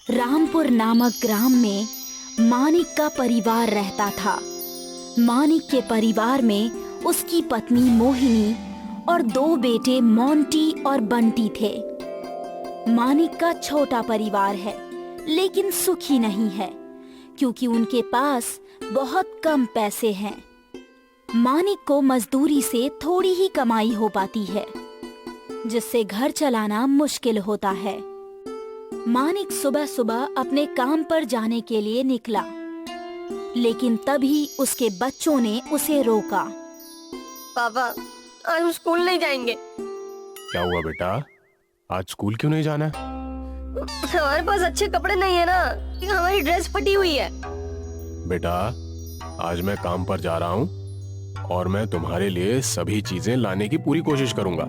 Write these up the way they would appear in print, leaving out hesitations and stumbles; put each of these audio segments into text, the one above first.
रामपुर नामक ग्राम में मानिक का परिवार रहता था। मानिक के परिवार में उसकी पत्नी मोहिनी और 2 बेटे मोंटी और बंटी थे। मानिक का छोटा परिवार है, लेकिन सुखी नहीं है क्योंकि उनके पास बहुत कम पैसे हैं। मानिक को मजदूरी से थोड़ी ही कमाई हो पाती है, जिससे घर चलाना मुश्किल होता है। मानिक सुबह सुबह अपने काम पर जाने के लिए निकला, लेकिन तभी उसके बच्चों ने उसे रोका। पापा, आज हम स्कूल नहीं जाएंगे। क्या हुआ बेटा, आज स्कूल क्यों नहीं जाना है? हमारे पास अच्छे कपड़े नहीं है ना, हमारी ड्रेस फटी हुई है। बेटा, आज मैं काम पर जा रहा हूँ और मैं तुम्हारे लिए सभी चीजें लाने की पूरी कोशिश करूंगा।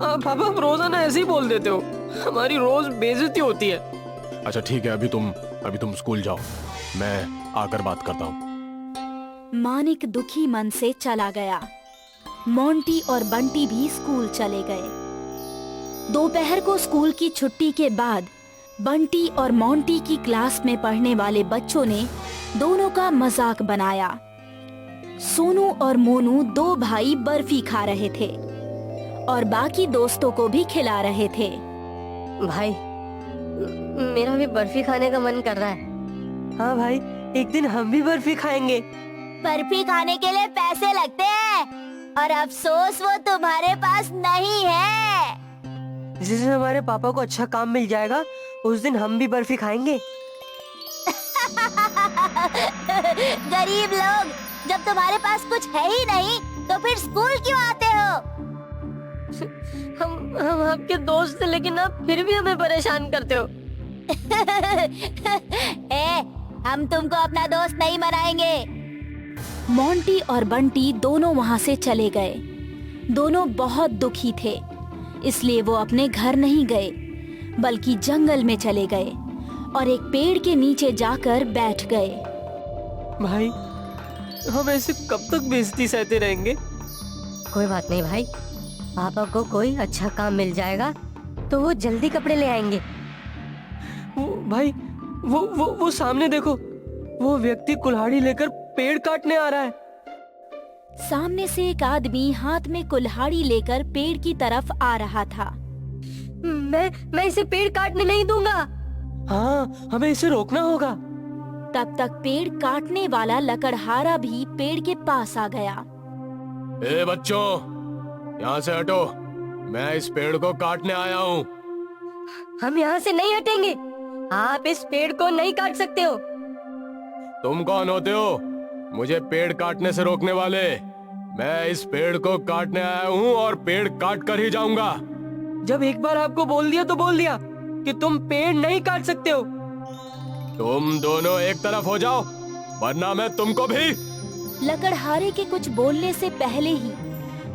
पापा, आप रोजाना ऐसे ही बोल देते हो, हमारी रोज बेइज्जती होती है। अच्छा ठीक है, अभी तुम स्कूल जाओ, मैं आकर बात करता हूँ। मानिक दुखी मन से चला गया। मोंटी और बंटी भी स्कूल चले गए। दोपहर को स्कूल की छुट्टी के बाद बंटी और मोंटी की क्लास में पढ़ने वाले बच्चों ने दोनों का मजाक बनाया। सोनू और मोनू 2 भाई बर्फी खा रहे थे और बाकी दोस्तों को भी खिला रहे थे। भाई, मेरा भी बर्फी खाने का मन कर रहा है। हाँ भाई, एक दिन हम भी बर्फी खाएंगे। बर्फी खाने के लिए पैसे लगते हैं और अफसोस वो तुम्हारे पास नहीं है। जिस दिन हमारे पापा को अच्छा काम मिल जाएगा, उस दिन हम भी बर्फी खाएंगे। गरीब लोग, जब तुम्हारे पास कुछ है ही नहीं तो फिर स्कूल क्यों आते हो? हम आपके दोस्त हैं, लेकिन आप फिर भी हमें परेशान करते हो। हम तुमको अपना दोस्त नहीं बनाएंगे। मोंटी और बंटी दोनों वहाँ से चले गए। दोनों बहुत दुखी थे, इसलिए वो अपने घर नहीं गए, बल्कि जंगल में चले गए और एक पेड़ के नीचे जाकर बैठ गए। भाई, हम ऐसे कब तक बेइज्जती सहते रहेंगे? कोई बात नहीं भाई, पापा को कोई अच्छा काम मिल जाएगा तो वो जल्दी कपड़े ले आएंगे। भाई, वो सामने देखो, वो व्यक्ति कुल्हाड़ी लेकर पेड़ काटने आ रहा है। सामने से एक आदमी हाथ में कुल्हाड़ी लेकर पेड़ की तरफ आ रहा था। मैं इसे पेड़ काटने नहीं दूंगा। हाँ, हमें इसे रोकना होगा। तब तक पेड़ काटने वाला लकड़हारा भी पेड़ के पास आ गया। ए बच्चों, यहाँ से हटो, मैं इस पेड़ को काटने आया हूँ। हम यहाँ से नहीं हटेंगे, आप इस पेड़ को नहीं काट सकते हो। तुम कौन होते हो मुझे पेड़ काटने से रोकने वाले? मैं इस पेड़ को काटने आया हूँ और पेड़ काट कर ही जाऊंगा। जब एक बार आपको बोल दिया तो बोल दिया कि तुम पेड़ नहीं काट सकते हो। तुम दोनों एक तरफ हो जाओ, वरना मैं तुमको भी। लकड़हारे के कुछ बोलने से पहले ही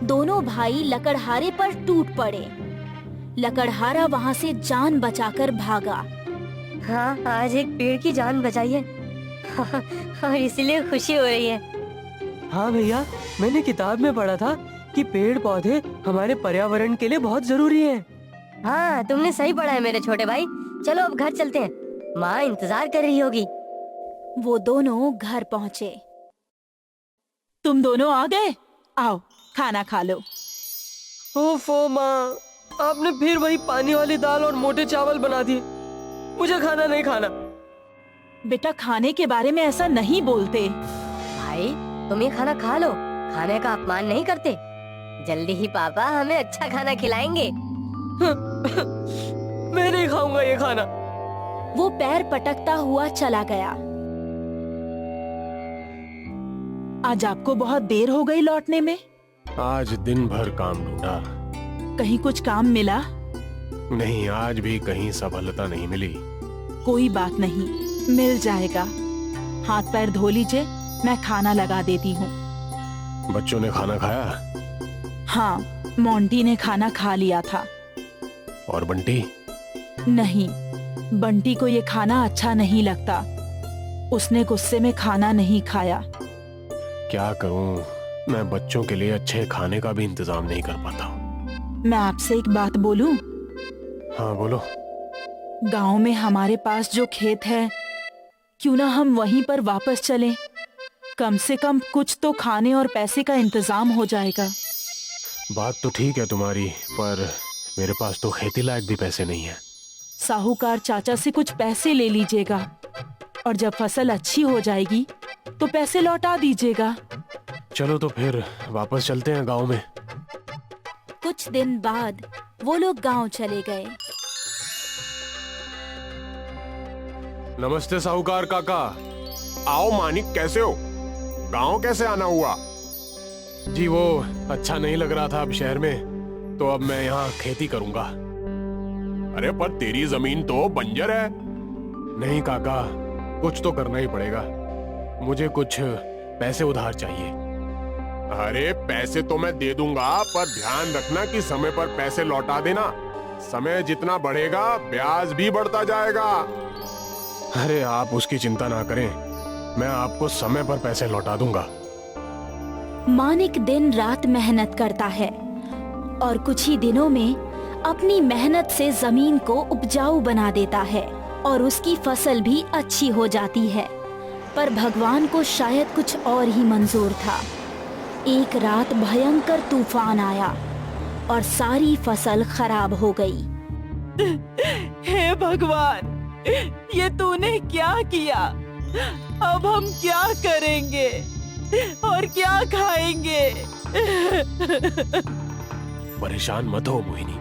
दोनों भाई लकड़हारे पर टूट पड़े। लकड़हारा वहाँ से जान बचाकर भागा। हाँ, आज एक पेड़ की जान बचाई है और इसलिए खुशी हो रही है। हाँ भैया, मैंने किताब में पढ़ा था कि पेड़ पौधे हमारे पर्यावरण के लिए बहुत जरूरी हैं। हाँ, तुमने सही पढ़ा है मेरे छोटे भाई। चलो अब घर चलते हैं, माँ इंतजार कर रही होगी। वो दोनों घर पहुँचे। तुम दोनों आ गए? आओ, खाना खा लो। ओफो माँ, आपने फिर वही पानी वाली दाल और मोटे चावल बना दिए। मुझे खाना नहीं खाना। बेटा, खाने के बारे में ऐसा नहीं बोलते। भाई, तुम ये खाना खा लो, खाने का अपमान नहीं करते। जल्दी ही पापा हमें अच्छा खाना खिलाएंगे। मैं नहीं खाऊंगा ये खाना। वो पैर पटकता हुआ चला गया। आज आपको बहुत देर हो गई लौटने में। आज दिन भर काम ढूंढा, कहीं कुछ काम मिला? नहीं, आज भी कहीं सफलता नहीं मिली। कोई बात नहीं, मिल जाएगा। हाथ पैर धो लीजिए, मैं खाना लगा देती हूँ। बच्चों ने खाना खाया? हाँ, मोंटी ने खाना खा लिया था। और बंटी? नहीं, बंटी को ये खाना अच्छा नहीं लगता। उसने गुस्से में खाना नहीं खाया। क्या करूं, मैं बच्चों के लिए अच्छे खाने का भी इंतजाम नहीं कर पाता हूँ। मैं आपसे एक बात बोलूं? हाँ बोलो। गांव में हमारे पास जो खेत है, क्यों ना हम वहीं पर वापस चलें? कम से कम कुछ तो खाने और पैसे का इंतजाम हो जाएगा। बात तो ठीक है तुम्हारी, पर मेरे पास तो खेती लायक भी पैसे नहीं है। साहूकार चाचा से कुछ पैसे ले लीजिएगा और जब फसल अच्छी हो जाएगी तो पैसे लौटा दीजिएगा। चलो तो फिर वापस चलते हैं गांव में। कुछ दिन बाद वो लोग गांव चले गए। नमस्ते साहूकार काका। आओ मानिक, कैसे हो? गांव कैसे आना हुआ? जी वो अच्छा नहीं लग रहा था अब शहर में, तो अब मैं यहाँ खेती करूँगा। अरे पर तेरी जमीन तो बंजर है। नहीं काका, कुछ तो करना ही पड़ेगा। मुझे कुछ पैसे उधार चाहिए। अरे पैसे तो मैं दे दूंगा, पर ध्यान रखना कि समय पर पैसे लौटा देना। समय जितना बढ़ेगा ब्याज भी बढ़ता जाएगा। अरे आप उसकी चिंता ना करें, मैं आपको समय पर पैसे लौटा दूंगा। मानिक दिन रात मेहनत करता है और कुछ ही दिनों में अपनी मेहनत से जमीन को उपजाऊ बना देता है और उसकी फसल भी अच्छी हो जाती है। पर भगवान को शायद कुछ और ही मंजूर था। एक रात भयंकर तूफान आया और सारी फसल खराब हो गई। हे भगवान, ये तूने क्या किया? अब हम क्या करेंगे और क्या खाएंगे? परेशान मत हो मोहिनी,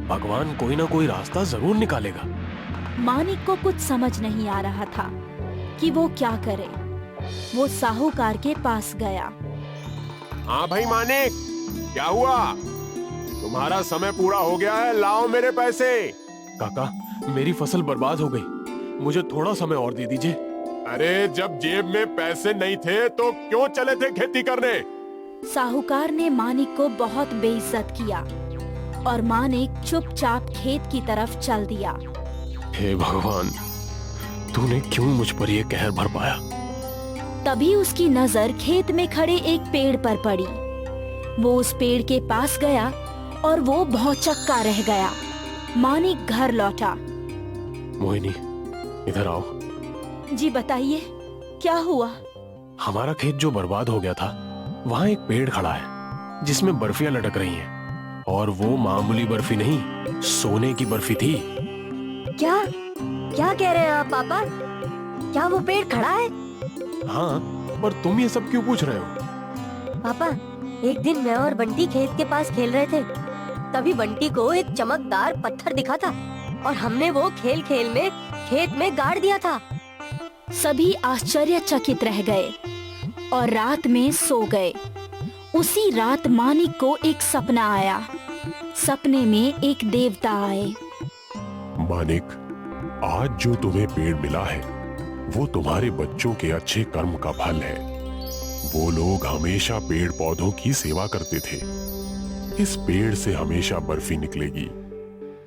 भगवान कोई ना कोई रास्ता जरूर निकालेगा। मानिक को कुछ समझ नहीं आ रहा था कि वो क्या करे। वो साहूकार के पास गया। हाँ भाई मानिक, क्या हुआ? तुम्हारा समय पूरा हो गया है, लाओ मेरे पैसे। काका, मेरी फसल बर्बाद हो गई, मुझे थोड़ा समय और दे दीजिए। अरे जब जेब में पैसे नहीं थे तो क्यों चले थे खेती करने? साहूकार ने मानिक को बहुत बेइज्जत किया और मानिक चुपचाप खेत की तरफ चल दिया। हे भगवान, तूने क्यों मुझ पर ये कहर बरपाया? तभी उसकी नजर खेत में खड़े एक पेड़ पर पड़ी। वो उस पेड़ के पास गया और वो भौचक्का रह गया। मानिक घर लौटा। मोहिनी, इधर आओ। जी बताइए, क्या हुआ? हमारा खेत जो बर्बाद हो गया था, वहाँ एक पेड़ खड़ा है जिसमें बर्फियां लटक रही हैं, और वो मामूली बर्फी नहीं, सोने की बर्फी थी। क्या क्या कह रहे हैं आप पापा? क्या वो पेड़ खड़ा है? हाँ, पर तुम ये सब क्यों पूछ रहे हो? पापा, एक दिन मैं और बंटी खेत के पास खेल रहे थे, तभी बंटी को एक चमकदार पत्थर दिखा था और हमने वो खेल खेल में खेत में गाड़ दिया था। सभी आश्चर्यचकित रह गए और रात में सो गए। उसी रात मानिक को एक सपना आया। सपने में एक देवता आए। मानिक, आज जो तुम्हें पेड़ मिला है वो तुम्हारे बच्चों के अच्छे कर्म का फल है। वो लोग हमेशा पेड़ पौधों की सेवा करते थे। इस पेड़ से हमेशा बर्फी निकलेगी,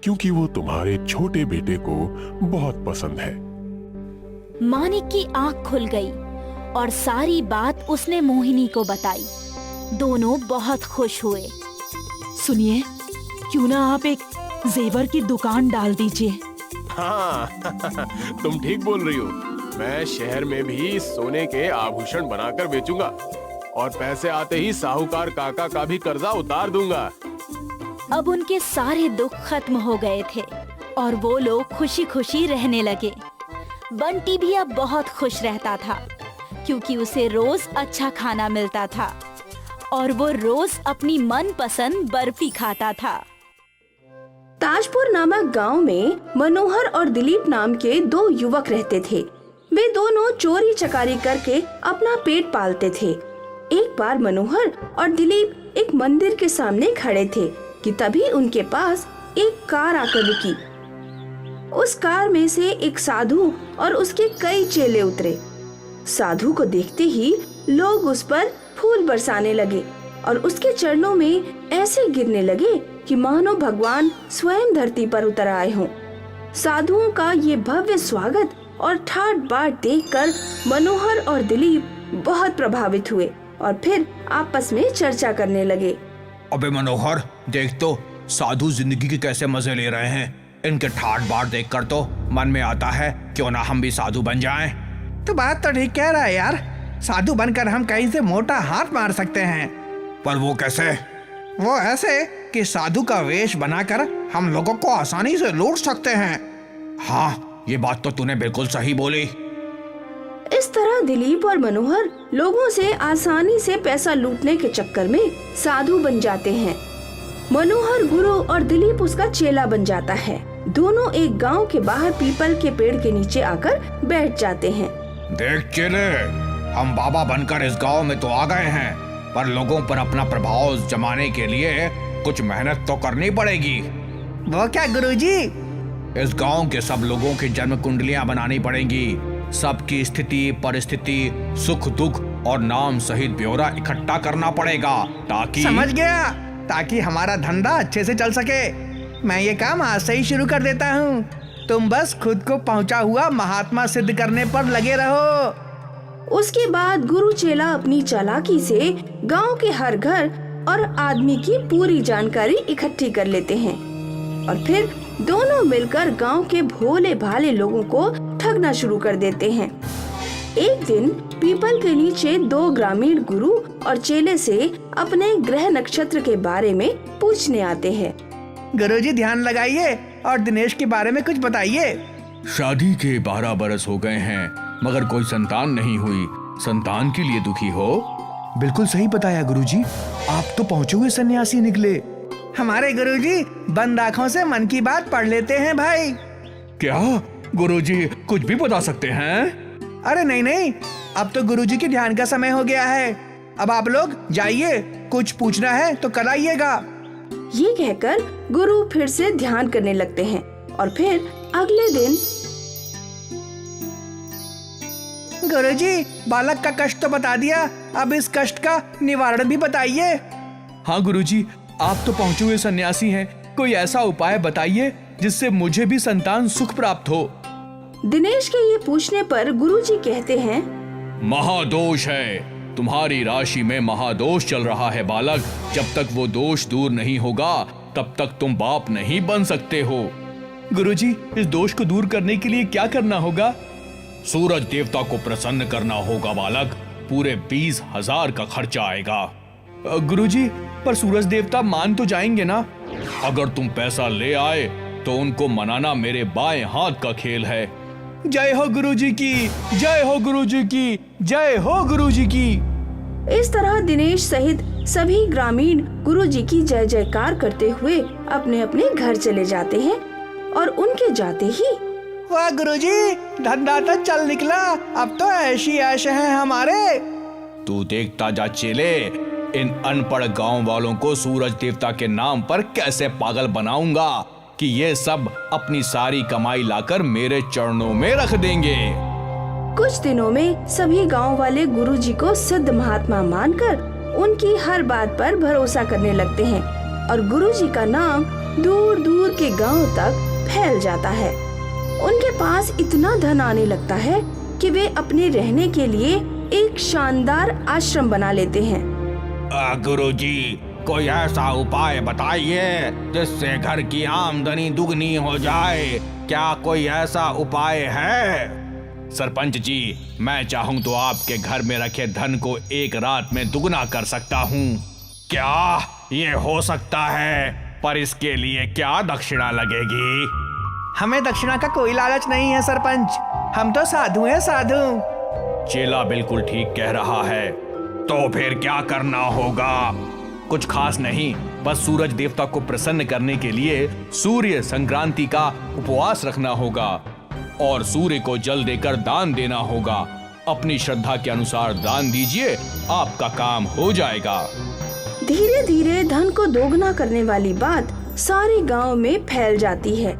क्योंकि वो तुम्हारे छोटे बेटे को बहुत पसंद है। मानिक की आंख खुल गई और सारी बात उसने मोहिनी को बताई। दोनों बहुत खुश हुए। सुनिए, क्यों ना आप एक जेवर की दुकान डाल दीजिए। हाँ तुम ठीक बोल रही हो। मैं शहर में भी सोने के आभूषण बनाकर बेचूंगा और पैसे आते ही साहूकार काका का भी कर्जा उतार दूंगा। अब उनके सारे दुख खत्म हो गए थे और वो लोग खुशी खुशी रहने लगे। बंटी भी अब बहुत खुश रहता था, क्योंकि उसे रोज अच्छा खाना मिलता था और वो रोज अपनी मनपसंद बर्फी खाता था। ताजपुर नामक गांव में मनोहर और दिलीप नाम के दो युवक रहते थे। वे दोनों चोरी चकारी करके अपना पेट पालते थे। एक बार मनोहर और दिलीप एक मंदिर के सामने खड़े थे कि तभी उनके पास एक कार आकर रुकी। उस कार में से एक साधु और उसके कई चेले उतरे। साधु को देखते ही लोग उस पर फूल बरसाने लगे और उसके चरणों में ऐसे गिरने लगे कि मानो भगवान स्वयं धरती पर उतर आए हों। साधुओं का ये भव्य स्वागत और ठाट बाट देखकर मनोहर और दिलीप बहुत प्रभावित हुए और फिर आपस में चर्चा करने लगे। अबे मनोहर, देख तो साधु जिंदगी के कैसे मजे ले रहे हैं। इनके ठाट बाट देखकर तो मन में आता है क्यों ना हम भी साधु बन जाएं। तो बात तो ठीक कह रहा है यार, साधु बनकर हम कहीं से मोटा हाथ मार सकते हैं। पर वो कैसे? वो ऐसे कि साधु का वेश बनाकर हम लोगों को आसानी से लूट सकते हैं। हाँ, ये बात तो तूने बिल्कुल सही बोली। इस तरह दिलीप और मनोहर लोगों से आसानी से पैसा लूटने के चक्कर में साधु बन जाते हैं। मनोहर गुरु और दिलीप उसका चेला बन जाता है। दोनों एक गांव के बाहर पीपल के पेड़ के नीचे आकर बैठ जाते हैं। देख चेले, हम बाबा बनकर इस गांव में तो आ गए हैं, पर लोगों पर अपना प्रभाव जमाने के लिए कुछ मेहनत तो करनी पड़ेगी। वो क्या गुरुजी? इस गांव के सब लोगों की जन्म कुंडलियां बनानी पड़ेंगी। सबकी स्थिति, परिस्थिति, सुख दुख और नाम सहित ब्यौरा इकट्ठा करना पड़ेगा ताकि समझ गया, ताकि हमारा धंधा अच्छे से चल सके। मैं ये काम आज से ही शुरू कर देता हूँ। तुम बस खुद को पहुँचा हुआ महात्मा सिद्ध करने पर लगे रहो। उसके बाद गुरु चेला अपनी चालाकी से गांव के हर घर और आदमी की पूरी जानकारी इकट्ठी कर लेते हैं और फिर दोनों मिलकर गांव के भोले भाले लोगों को ठगना शुरू कर देते हैं। एक दिन पीपल के नीचे दो ग्रामीण गुरु और चेले से अपने ग्रह नक्षत्र के बारे में पूछने आते हैं। गुरुजी ध्यान लगाइए और दिनेश के बारे में कुछ बताइए। शादी के 12 बरस हो गए हैं मगर कोई संतान नहीं हुई। संतान के लिए दुखी हो? बिल्कुल सही बताया गुरुजी, आप तो पहुँचे हुए सन्यासी निकले। हमारे गुरुजी बंद आँखों से मन की बात पढ़ लेते हैं भाई। क्या गुरुजी कुछ भी बता सकते हैं? अरे नहीं, अब तो गुरुजी के ध्यान का समय हो गया है। अब आप लोग जाइए, कुछ पूछना है तो कराइएगा। ये कहकर गुरु फिर से ध्यान करने लगते हैं और फिर अगले दिन गुरुजी बालक का कष्ट तो बता दिया, अब इस कष्ट का निवारण भी बताइए। हाँ गुरुजी, आप तो पहुँचे हुए सन्यासी हैं, कोई ऐसा उपाय बताइए जिससे मुझे भी संतान सुख प्राप्त हो। दिनेश के ये पूछने पर गुरुजी कहते हैं, महादोष है, तुम्हारी राशि में महादोष चल रहा है बालक। जब तक वो दोष दूर नहीं होगा तब तक तुम बाप नहीं बन सकते हो। गुरुजी, इस दोष को दूर करने के लिए क्या करना होगा? सूरज देवता को प्रसन्न करना होगा बालक। पूरे 20,000 का खर्चा आएगा। गुरुजी, पर सूरज देवता मान तो जाएंगे ना? अगर तुम पैसा ले आए तो उनको मनाना मेरे बाएं हाथ का खेल है। जय हो गुरुजी की, जय हो गुरुजी की, जय हो गुरुजी की। इस तरह दिनेश सहित सभी ग्रामीण गुरुजी की जय जयकार करते हुए अपने अपने घर चले जाते हैं और उनके जाते ही वाह गुरुजी, धंधा तो चल निकला, अब तो ऐशी ऐश है हमारे। तू देखता जा चेले, इन अनपढ़ गांव वालों को सूरज देवता के नाम पर कैसे पागल बनाऊंगा कि ये सब अपनी सारी कमाई लाकर मेरे चरणों में रख देंगे। कुछ दिनों में सभी गांव वाले गुरुजी को सिद्ध महात्मा मानकर उनकी हर बात पर भरोसा करने लगते हैं और गुरुजी का नाम दूर दूर के गांव तक फैल जाता है। उनके पास इतना धन आने लगता है कि वे अपने रहने के लिए एक शानदार आश्रम बना लेते हैं। गुरुजी, कोई ऐसा उपाय बताइए जिससे घर की आमदनी दुगनी हो जाए। क्या कोई ऐसा उपाय है? सरपंच जी, मैं चाहूँ तो आपके घर में रखे धन को एक रात में दुगना कर सकता हूँ। क्या ये हो सकता है? पर इसके लिए क्या दक्षिणा लगेगी? हमें दक्षिणा का कोई लालच नहीं है सरपंच, हम तो साधु हैं साधु। चेला बिल्कुल ठीक कह रहा है। तो फिर क्या करना होगा? कुछ खास नहीं, बस सूरज देवता को प्रसन्न करने के लिए सूर्य संक्रांति का उपवास रखना होगा और सूर्य को जल देकर दान देना होगा। अपनी श्रद्धा के अनुसार दान दीजिए, आपका काम हो जाएगा। धीरे धीरे धन को दोगुना करने वाली बात सारे गांव में फैल जाती है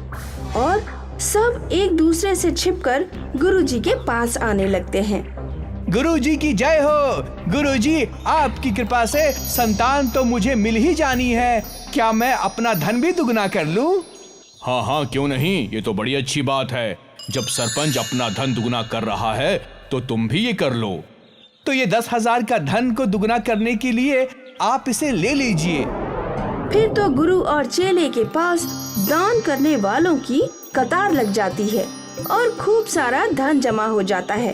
और सब एक दूसरे से छिपकर गुरुजी के पास आने लगते हैं। गुरुजी की जय हो। गुरुजी, आपकी कृपा से संतान तो मुझे मिल ही जानी है, क्या मैं अपना धन भी दुगना कर लूं? हाँ हाँ, क्यों नहीं, ये तो बड़ी अच्छी बात है। जब सरपंच अपना धन दुगना कर रहा है तो तुम भी ये कर लो। तो ये 10,000 का धन को दुगना करने के लिए आप इसे ले लीजिए। फिर तो गुरु और चेले के पास दान करने वालों की कतार लग जाती है और खूब सारा धन जमा हो जाता है।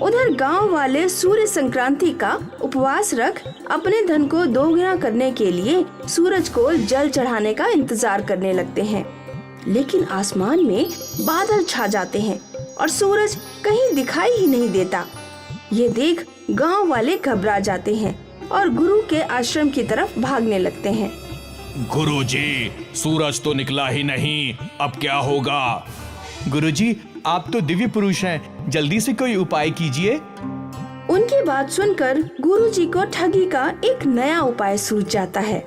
उधर गांव वाले सूर्य संक्रांति का उपवास रख अपने धन को दोगुना करने के लिए सूरज को जल चढ़ाने का इंतजार करने लगते हैं। लेकिन आसमान में बादल छा जाते हैं और सूरज कहीं दिखाई ही नहीं देता। ये देख गांव वाले घबरा जाते हैं और गुरु के आश्रम की तरफ भागने लगते हैं। गुरुजी, सूरज तो निकला ही नहीं, अब क्या होगा? गुरुजी, आप तो दिव्य पुरुष हैं, जल्दी से कोई उपाय कीजिए। उनकी बात सुनकर गुरुजी को ठगी का एक नया उपाय सूझ जाता है।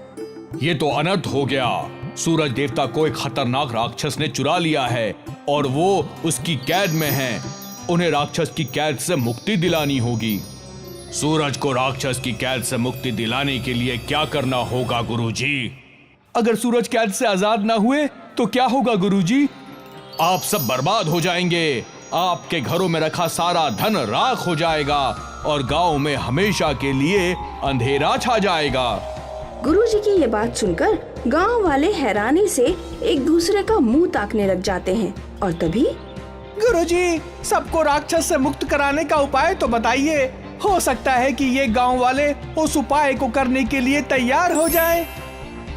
ये तो अनर्थ हो गया। सूरज देवता को एक खतरनाक राक्षस ने चुरा लिया है और वो उसकी कैद में है। उन्हें राक्षस की कैद से मुक्ति दिलानी होगी। सूरज को राक्षस की कैद से मुक्ति दिलाने के लिए क्या करना होगा गुरुजी? अगर सूरज कैद से आजाद ना हुए तो क्या होगा गुरुजी? आप सब बर्बाद हो जाएंगे। आपके घरों में रखा सारा धन राख हो जाएगा और गांव में हमेशा के लिए अंधेरा छा जाएगा। गुरुजी की ये बात सुनकर गांव वाले हैरानी से एक दूसरे का मुंह ताकने लग जाते हैं। और तभी गुरुजी, सबको राक्षस से मुक्त कराने का उपाय तो बताइए। हो सकता है कि ये गांव वाले उस उपाय को करने के लिए तैयार हो जाएं।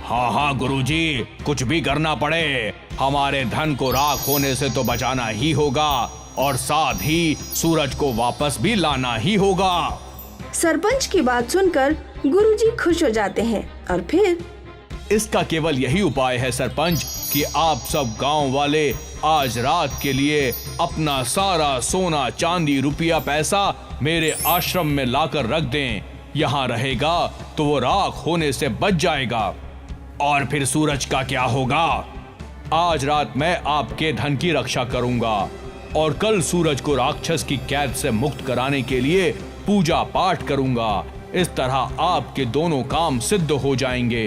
हाँ गुरुजी, कुछ भी करना पड़े, हमारे धन को राख होने से तो बचाना ही होगा और साथ ही सूरज को वापस भी लाना ही होगा। सरपंच की बात सुनकर गुरुजी खुश हो जाते हैं और फिर इसका केवल यही उपाय है सरपंच कि आप सब गांव वाले आज रात के लिए अपना सारा सोना चांदी रुपया पैसा मेरे आश्रम में लाकर रख दें। यहाँ रहेगा तो वो राख होने से बच जाएगा। और फिर सूरज का क्या होगा? आज रात मैं आपके धन की रक्षा करूंगा और कल सूरज को राक्षस की कैद से मुक्त कराने के लिए पूजा पाठ करूंगा। इस तरह आपके दोनों काम सिद्ध हो जाएंगे।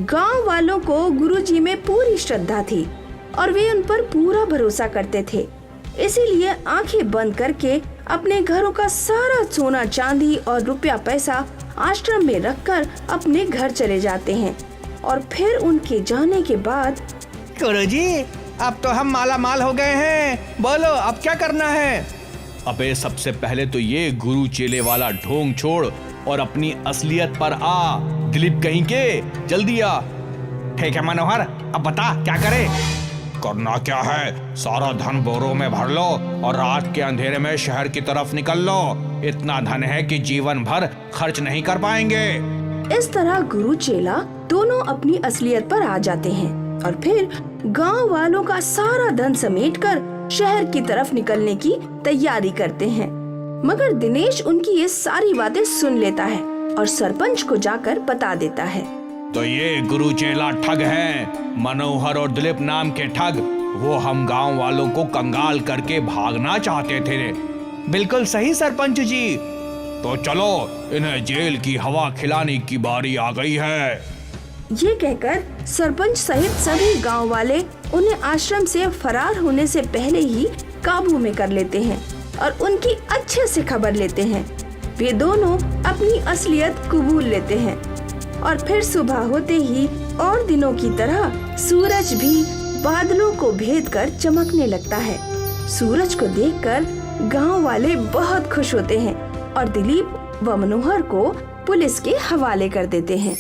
गांव वालों को गुरुजी में पूरी श्रद्धा थी और वे उन पर पूरा भरोसा करते थे। इसीलिए आंखें बंद करके अपने घरों का सारा सोना चांदी और रुपया पैसा आश्रम में रखकर अपने घर चले जाते हैं। और फिर उनके जाने के बाद गुरुजी, अब तो हम माला माल हो गए हैं। बोलो अब क्या करना है? अबे सबसे पहले तो ये गुरु चेले वाला ढोंग छोड़ और अपनी असलियत पर आ। दिलीप कहीं के, जल्दी आ। ठीक है मनोहर, अब बता क्या करें? करना क्या है, सारा धन बोरों में भर लो और रात के अंधेरे में शहर की तरफ निकल लो। इतना धन है कि जीवन भर खर्च नहीं कर पाएंगे। इस तरह गुरु चेला दोनों अपनी असलियत पर आ जाते हैं और फिर गांव वालों का सारा धन समेटकर शहर की तरफ निकलने की तैयारी करते हैं। मगर दिनेश उनकी ये सारी बातें सुन लेता है और सरपंच को जाकर बता देता है। तो ये गुरु चेला ठग हैं, मनोहर और दिलीप नाम के ठग। वो हम गांव वालों को कंगाल करके भागना चाहते थे। बिल्कुल सही सरपंच जी। तो चलो, इन्हें जेल की हवा खिलाने की बारी आ गई है। ये कहकर सरपंच सहित सभी गांव वाले उन्हें आश्रम से फरार होने से पहले ही काबू में कर लेते हैं और उनकी अच्छे से खबर लेते हैं। वे दोनों अपनी असलियत कबूल लेते हैं और फिर सुबह होते ही और दिनों की तरह सूरज भी बादलों को भेद कर चमकने लगता है। सूरज को देखकर गांव वाले बहुत खुश होते हैं और दिलीप व मनोहर को पुलिस के हवाले कर देते हैं।